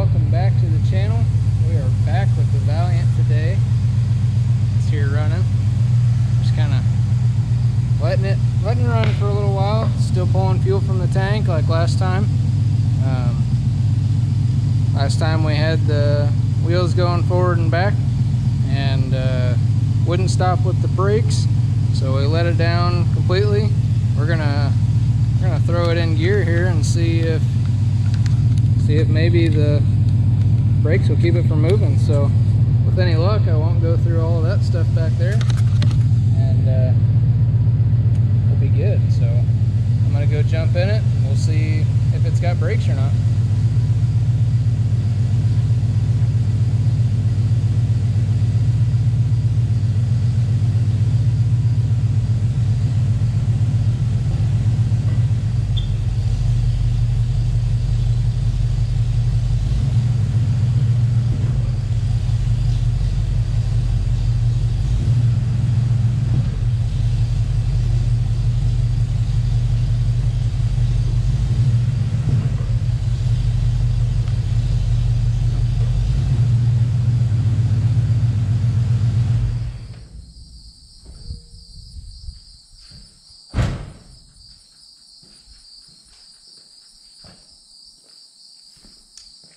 welcome back to the channel. We are back with the Valiant today. It's here running. Just kind of letting it run for a little while. Still pulling fuel from the tank like last time. Last time we had the wheels going forward and back and wouldn't stop with the brakes, so we let it down completely. We're gonna throw it in gear here and see if maybe the brakes will keep it from moving. So with any luck, I won't go through all of that stuff back there, and we'll be good. So I'm gonna go jump in it and we'll see if it's got brakes or not.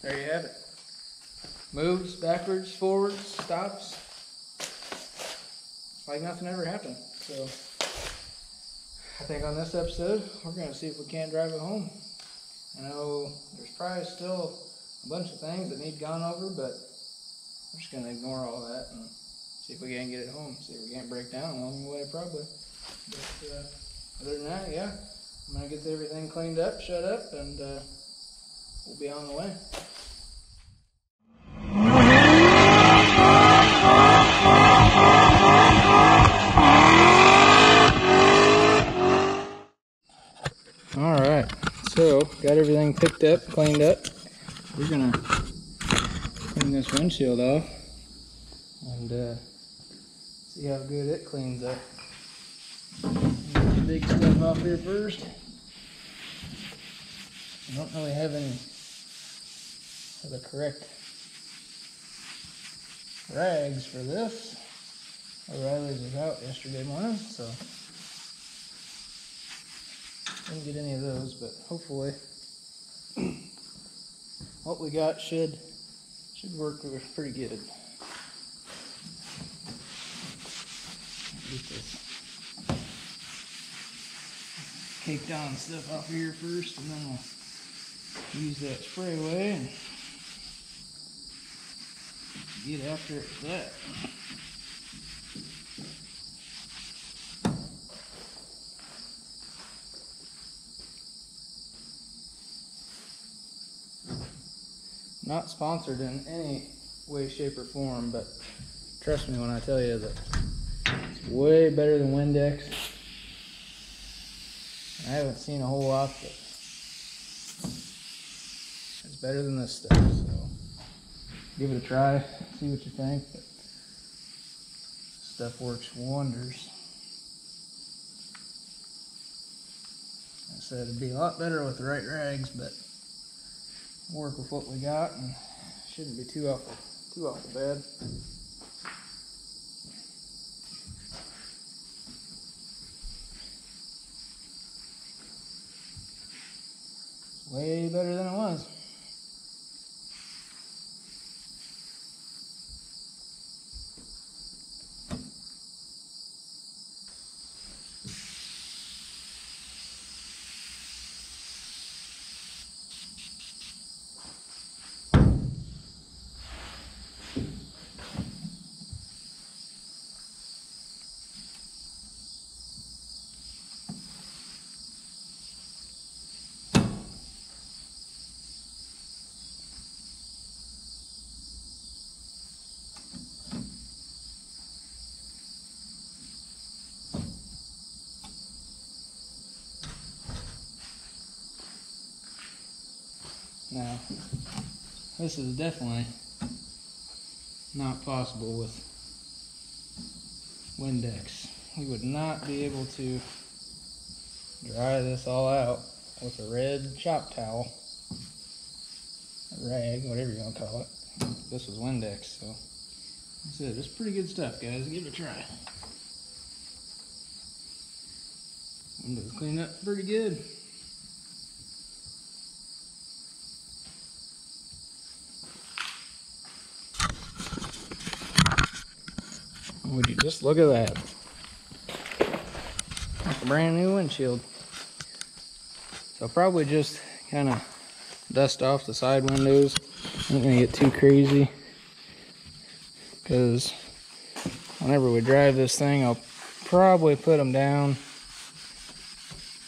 There you have it. Moves, backwards, forwards, stops. Like nothing ever happened. So I think on this episode, we're going to see if we can't drive it home. I know there's probably still a bunch of things that need gone over, but we're just going to ignore all that and see if we can't get it home. See if we can't break down along the way, probably. But other than that, yeah, I'm going to get everything cleaned up, shut up, and we'll be on the way. Alright, so got everything picked up, cleaned up. We're gonna clean this windshield off and see how good it cleans up. Get the big stuff off here first. I don't really have any of the correct rags for this. O'Reilly's was out yesterday morning, so didn't get any of those, but hopefully what we got should work pretty good. Get this caked on stuff off here first, and then we'll use that spray away and get after it with that. Not sponsored in any way, shape, or form, but trust me when I tell you that it's way better than Windex. I haven't seen a whole lot, but it's better than this stuff, so give it a try, see what you think. But stuff works wonders. I said it'd be a lot better with the right rags, but work with what we got and shouldn't be too awful bad. It's way better than it was. Now, this is definitely not possible with Windex. We would not be able to dry this all out with a red shop towel. rag, whatever you want to call it. This was Windex, so that's it. It's pretty good stuff, guys. Give it a try. Windows cleaned up pretty good. Would you just look at that? Like a brand new windshield. So I'll probably just kind of dust off the side windows. I'm not gonna get too crazy, because whenever we drive this thing, I'll probably put them down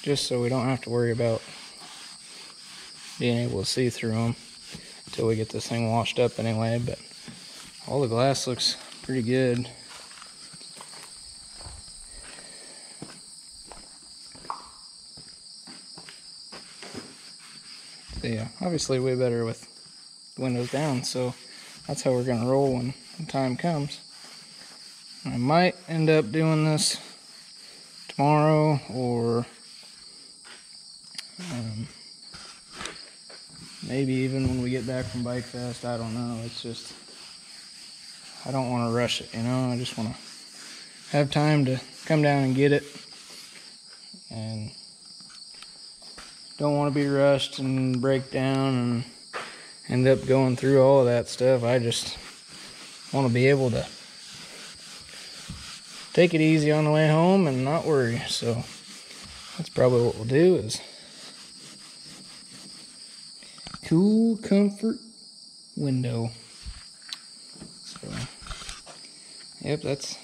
just so we don't have to worry about being able to see through them until we get this thing washed up anyway. But all the glass looks pretty good. So yeah, obviously way better with the windows down, so that's how we're gonna roll when the time comes. I might end up doing this tomorrow, or maybe even when we get back from Bike Fest. I don't know. It's just, I don't want to rush it, you know. I just want to have time to come down and get it, and don't want to be rushed and break down and end up going through all of that stuff. I just want to be able to take it easy on the way home and not worry. So that's probably what we'll do, is cool comfort window. So yep, that's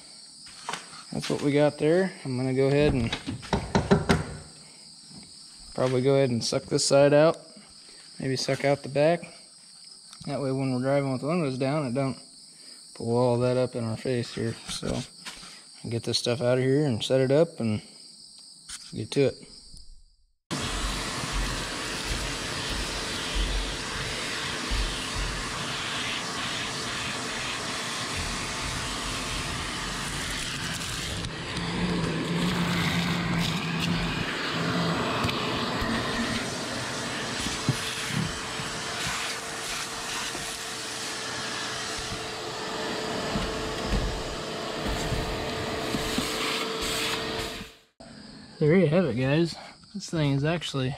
what we got there. I'm gonna go ahead and probably go ahead and suck this side out, maybe suck out the back. That way when we're driving with the windows down, it don't pull all that up in our face here. So I'll get this stuff out of here and set it up and get to it. There you have it, guys. This thing is actually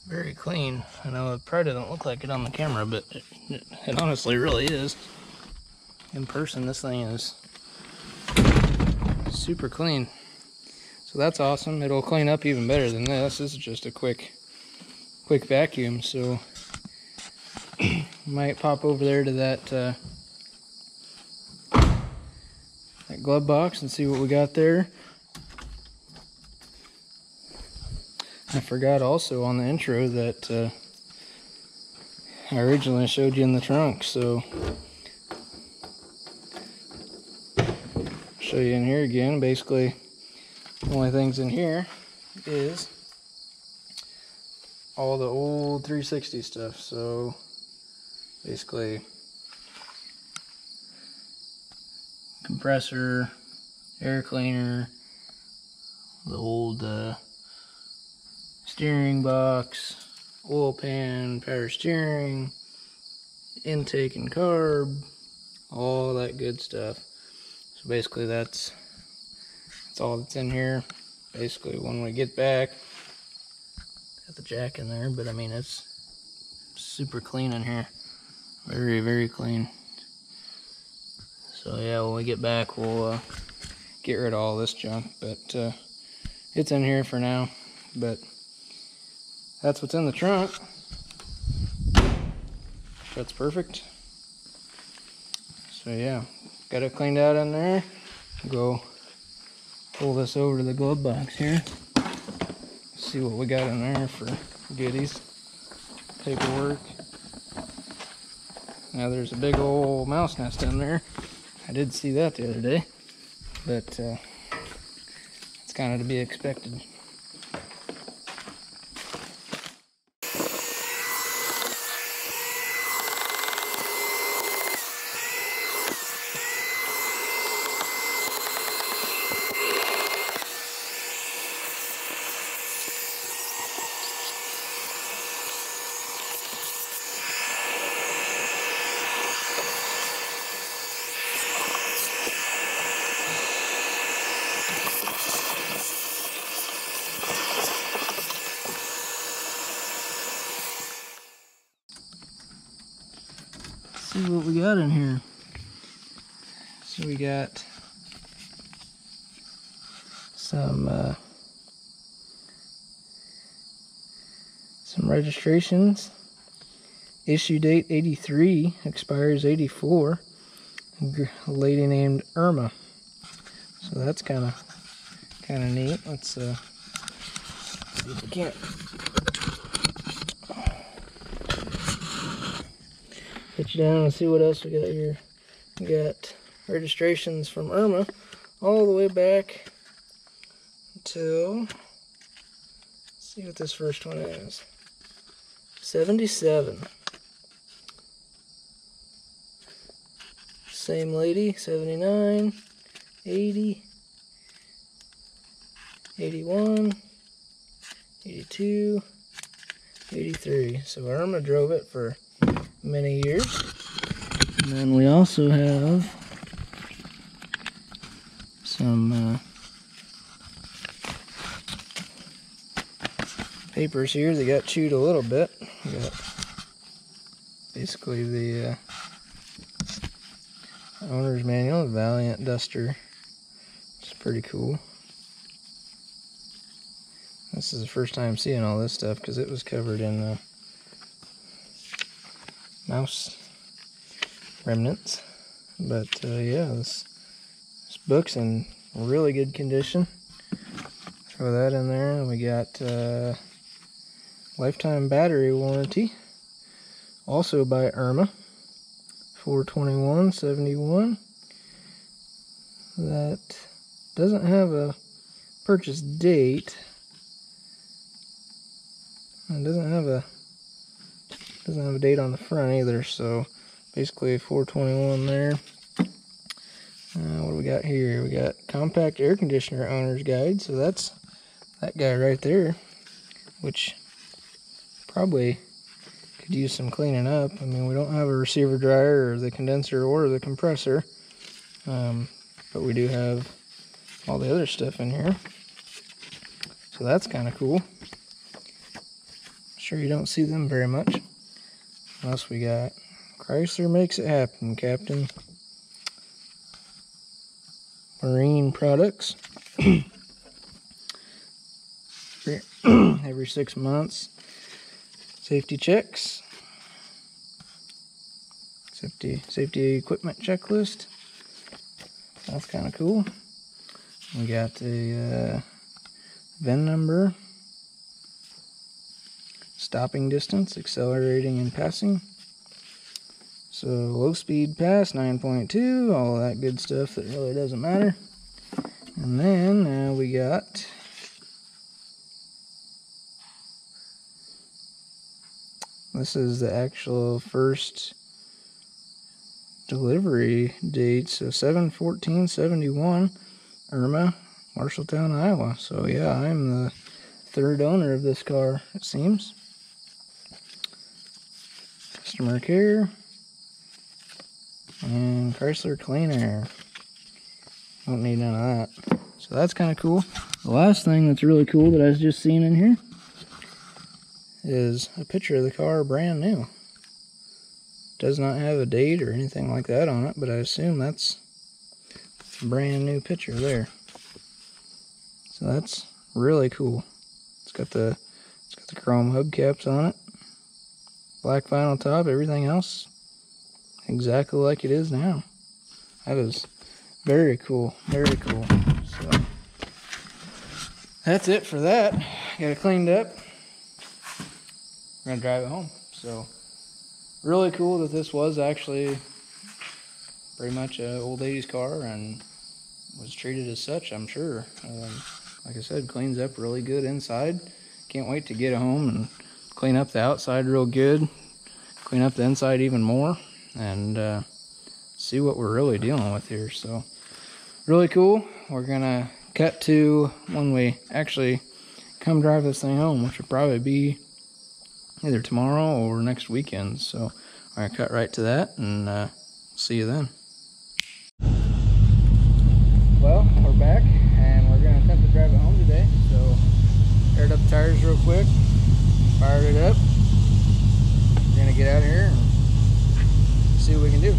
very clean. I know it probably doesn't look like it on the camera, but it honestly really is. In person, this thing is super clean. So that's awesome. It'll clean up even better than this. This is just a quick vacuum. So might pop over there to that glove box and see what we got there. I forgot also on the intro that I originally showed you in the trunk, so I'll show you in here again. Basically, the only things in here is all the old 360 stuff. So basically, compressor, air cleaner, the old steering box, oil pan, power steering, intake and carb, all that good stuff. So basically that's all that's in here. Basically when we get back, got the jack in there, but I mean it's super clean in here. Very, very clean. So yeah, when we get back we'll get rid of all this junk, but it's in here for now. But that's what's in the trunk. That's perfect. So yeah, got it cleaned out in there. Go pull this over to the glove box here. See what we got in there for goodies. Paperwork. Now there's a big old mouse nest in there. I did see that the other day, but it's kind of to be expected. see what we got in here. So we got some registrations. Issue date 83, expires 84. A lady named Irma. So that's kind of neat. Let's see if we can't get you down and see what else we got here. We got registrations from Irma all the way back until, let's see what this first one is, 77. Same lady, 79, 80, 81, 82, 83. So Irma drove it for many years. And then we also have some papers here that got chewed a little bit. We got basically the owner's manual, the Valiant Duster. It's pretty cool. This is the first time seeing all this stuff because it was covered in mouse remnants. But yeah, this book's in really good condition. Throw that in there. And we got lifetime battery warranty, also by Irma. 4/21/71. That doesn't have a purchase date. It doesn't have a date on the front either. So basically 4/21 there. What do we got here? We got compact air conditioner owner's guide. So that's that guy right there, which probably could use some cleaning up. I mean, we don't have a receiver dryer or the condenser or the compressor, but we do have all the other stuff in here. So that's kind of cool. Sure you don't see them very much. What else we got? Chrysler makes it happen, Captain. Marine products. Every 6 months. Safety checks. Safety equipment checklist. That's kind of cool. We got the VIN number. Stopping distance, accelerating and passing. So low speed pass, 9.2, all of that good stuff that really doesn't matter. And then we got this is the actual first delivery date, so 7/14/71, Irma, Marshalltown, Iowa. So yeah, I'm the third owner of this car, it seems. Customer care and Chrysler Clean Air. Don't need none of that. So that's kind of cool. The last thing that's really cool that I was just seeing in here is a picture of the car brand new. Does not have a date or anything like that on it, but I assume that's a brand new picture there. So that's really cool. It's got the chrome hubcaps on it, black vinyl top, everything else exactly like it is now. That is very cool, very cool. So that's it for that. Got it cleaned up. We're gonna drive it home. So really cool that this was actually pretty much an old 80s car and was treated as such, I'm sure. Like I said, cleans up really good inside. Can't wait to get it home and clean up the outside real good, clean up the inside even more, and see what we're really dealing with here. So really cool. We're gonna cut to when we actually come drive this thing home, which will probably be either tomorrow or next weekend. So I'm gonna cut right to that and see you then. Well, we're back and we're gonna attempt to drive it home today. So aired up the tires real quick, fired it up. We're gonna get out of here and see what we can do.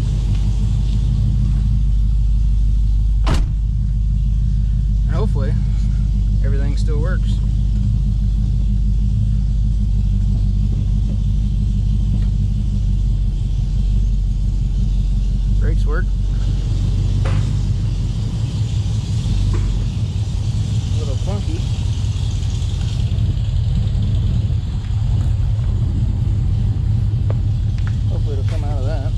And hopefully everything still works. Brakes work. A little funky. Hopefully it'll come out of that.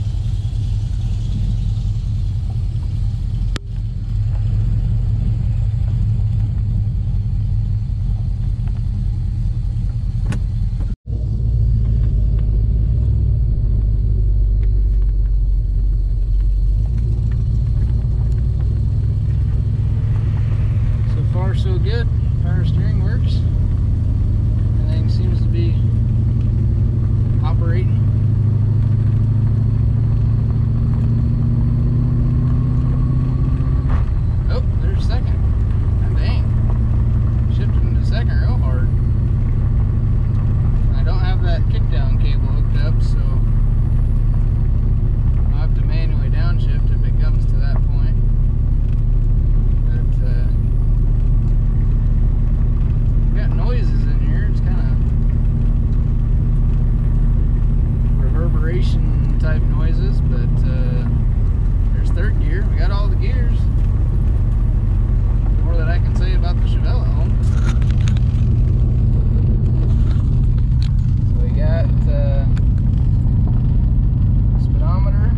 So good. Power steering works. Everything seems to be operating. Oh, there's second. Oh, dang. Shifted into second real hard. I don't have that kickdown cable hooked up, so I'll have to manually downshift if it comes to that point. Noises in here. It's kind of reverberation type noises, but there's third gear. We got all the gears. More that I can say about the Chevelle at home. So we got speedometer,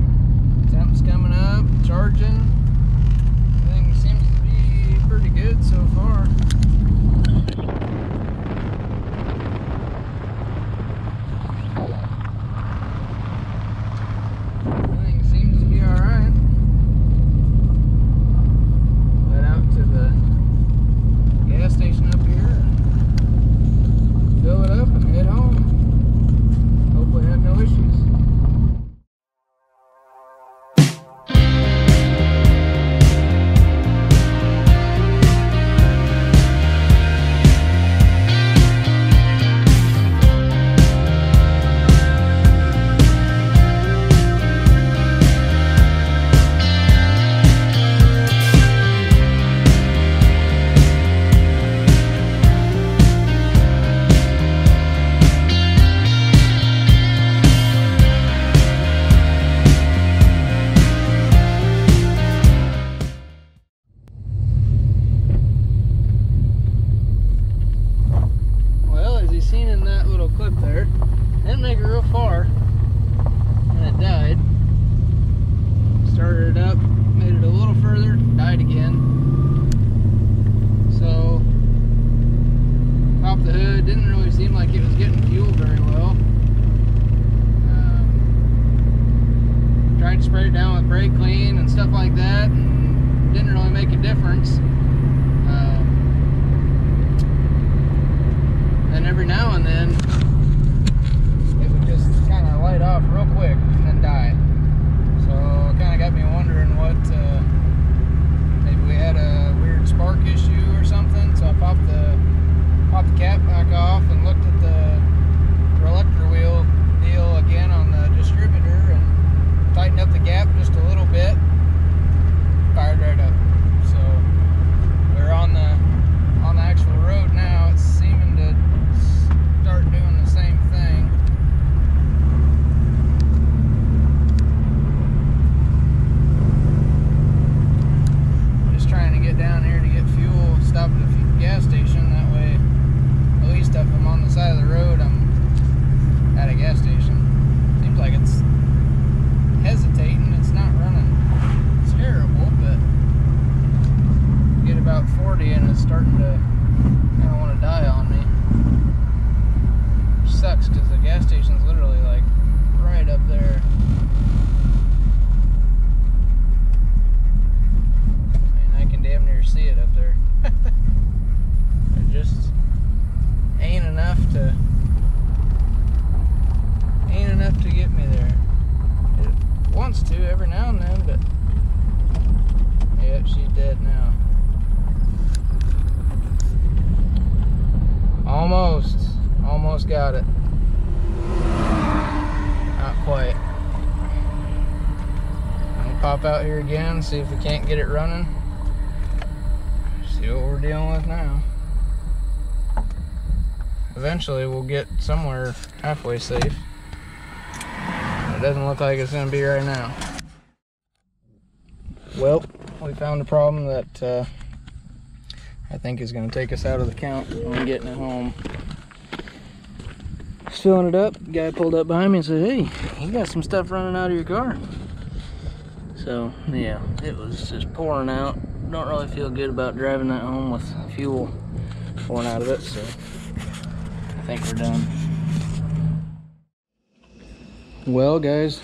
temps coming up, charging. Everything seems to be pretty good so far. Station up here and fill it up and head home. Hopefully have no issues. Seen in that little clip there, didn't make it real far, and it died. Started it up, made it a little further, died again. So popped the hood, didn't really seem like it was getting fuel very well. Tried to spray it down with brake clean and stuff like that, and didn't really make a difference. And every now and then it would just kind of light off real quick and then die. So it kind of got me wondering what maybe we had a weird spark issue or something. So I popped the cap back off and looked at the reluctor wheel deal again on the distributor and tightened up the gap just a little bit. Fired right up. So we're on the actual road now. It's seeming to start doing the same thing. Just trying to get down here to get fuel, stop at a gas station. That way, at least if I'm on the side of the road, I'm at a gas station. Seems like it's hesitating. It's not running terrible, but get about 40 and it's starting to kind of want to die on me. Which sucks because the gas station's literally like right up there. I mean, I can damn near see it up there. It just ain't enough to get me there. It wants to every now and then, but yep, she's dead now. Almost got it. Not quite. pop out here again, see if we can't get it running. See what we're dealing with now. Eventually we'll get somewhere halfway safe. It doesn't look like it's gonna be right now. Well, we found a problem that I think is gonna take us out of the count on getting it home. Just filling it up, the guy pulled up behind me and said, "Hey, you got some stuff running out of your car." So yeah, it was just pouring out. Don't really feel good about driving that home with fuel pouring out of it, so I think we're done. Well guys,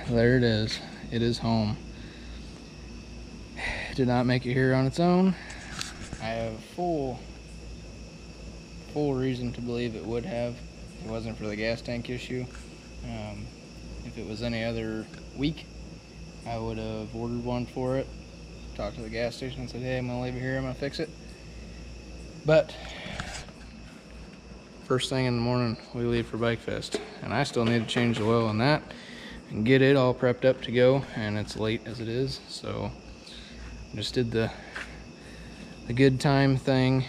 there it is. It is home. It did not make it here on its own. I have full reason to believe it would have if it wasn't for the gas tank issue. If it was any other week, I would have ordered one for it, talked to the gas station and said, "Hey, I'm gonna leave it here, I'm gonna fix it." But first thing in the morning, we leave for Bike Fest, and I still need to change the oil on that and get it all prepped up to go, and it's late as it is, so I just did the good time thing,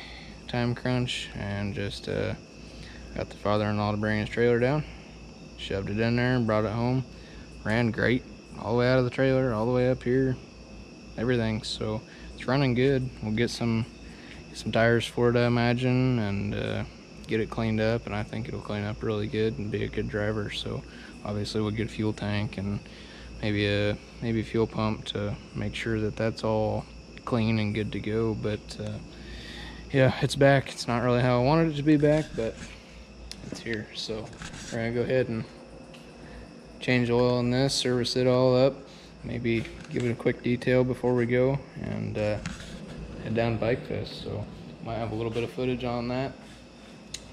time crunch, and just got the father-in-law to bring his trailer down, shoved it in there and brought it home. Ran great all the way out of the trailer, all the way up here, everything, so it's running good. We'll get some tires for it, I imagine, and get it cleaned up, and I think it'll clean up really good and be a good driver. So obviously we'll get a fuel tank and maybe a fuel pump to make sure that that's all clean and good to go. But yeah, it's back. It's not really how I wanted it to be back, but it's here. So we're gonna go ahead and change the oil in this, service it all up, maybe give it a quick detail before we go, and head down to Bike Fest. So might have a little bit of footage on that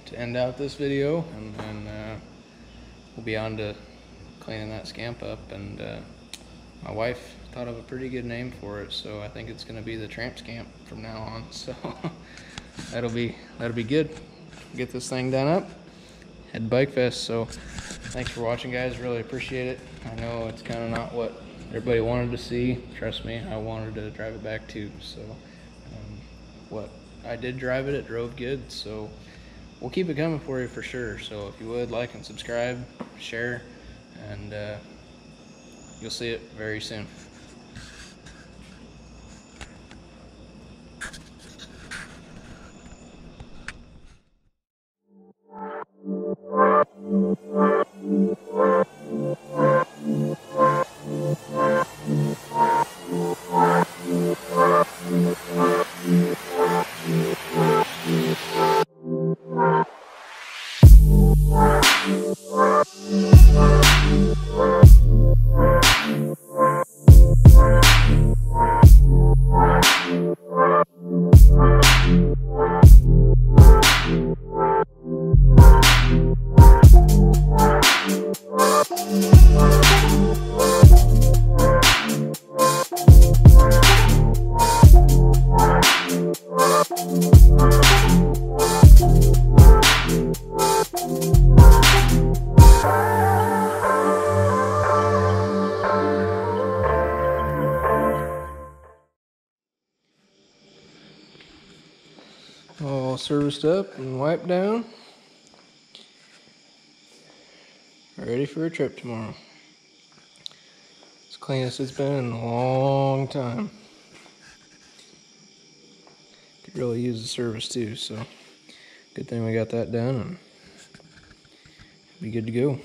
to end out this video, and then we'll be on to cleaning that Scamp up. And my wife thought of a pretty good name for it, so I think it's going to be the Tramp Scamp from now on. So that'll be good. Get this thing done up, head to Bike Fest. So thanks for watching, guys. Really appreciate it. I know it's kind of not what everybody wanted to see. Trust me, I wanted to drive it back too. So what I did drive it, it drove good. So we'll keep it coming for you for sure. So if you would, like and subscribe, share, and you'll see it very soon. All serviced up and wiped down, ready for a trip tomorrow. It's cleanest it's been in a long time. Could really use the service too, so good thing we got that done and be good to go.